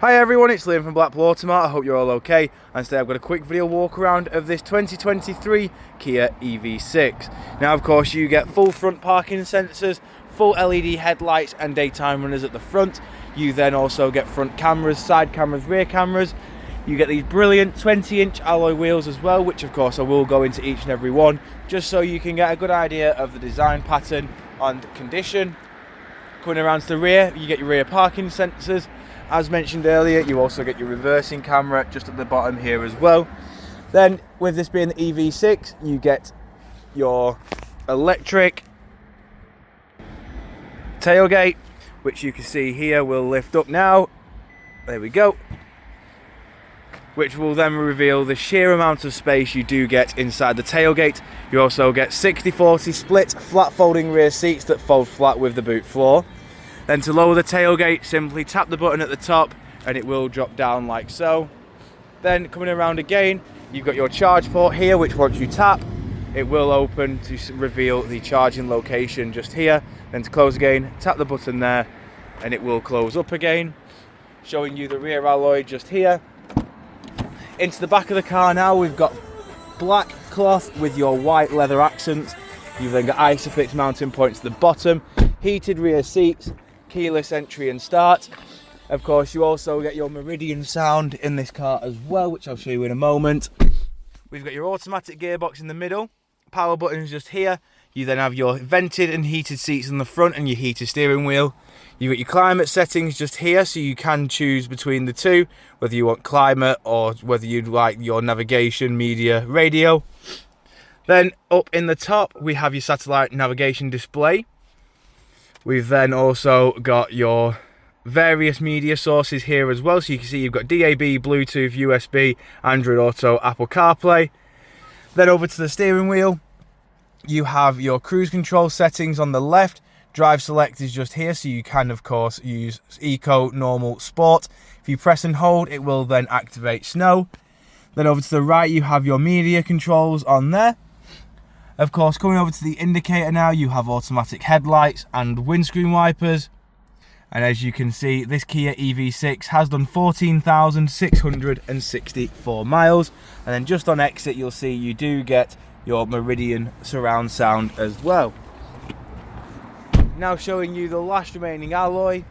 Hi everyone, it's Liam from Blackpool Automart. I hope you're all okay, and today I've got a quick video walk around of this 2023 Kia EV6. Now of course you get full front parking sensors, full LED headlights and daytime runners at the front. You then also get front cameras, side cameras, rear cameras. You get these brilliant 20-inch alloy wheels as well, which of course I will go into each and every one, just so you can get a good idea of the design pattern and condition. Coming around to the rear, you get your rear parking sensors. As mentioned earlier, you also get your reversing camera just at the bottom here as well. Then, with this being the EV6, you get your electric tailgate, which you can see here will lift up now. There we go. Which will then reveal the sheer amount of space you do get inside the tailgate. You also get 60/40 split flat folding rear seats that fold flat with the boot floor. Then to lower the tailgate, simply tap the button at the top and it will drop down like so. Then coming around again, you've got your charge port here, which once you tap, it will open to reveal the charging location just here. Then to close again, tap the button there and it will close up again, showing you the rear alloy just here. Into the back of the car now, we've got black cloth with your white leather accents. You've then got Isofix mounting points at the bottom, heated rear seats, keyless entry and start. Of course, you also get your Meridian sound in this car as well, which I'll show you in a moment. We've got your automatic gearbox in the middle, power buttons just here. You then have your vented and heated seats in the front and your heated steering wheel. You've got your climate settings just here, so you can choose between the two, whether you want climate or whether you'd like your navigation, media, radio. Then up in the top, we have your satellite navigation display. We've then also got your various media sources here as well. So you can see you've got DAB, Bluetooth, USB, Android Auto, Apple CarPlay. Then over to the steering wheel, you have your cruise control settings on the left. Drive select is just here, so you can of course use Eco, Normal, Sport. If you press and hold, it will then activate snow. Then over to the right, you have your media controls on there. Of course, coming over to the indicator now, you have automatic headlights and windscreen wipers. And as you can see, this Kia EV6 has done 14,664 miles. And then just on exit, you'll see you do get your Meridian surround sound as well. Now showing you the last remaining alloy.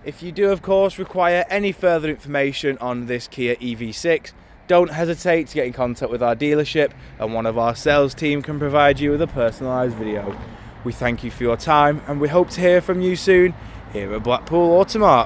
If you do, of course, require any further information on this Kia EV6, don't hesitate to get in contact with our dealership and one of our sales team can provide you with a personalised video. We thank you for your time and we hope to hear from you soon here at Blackpool Automart.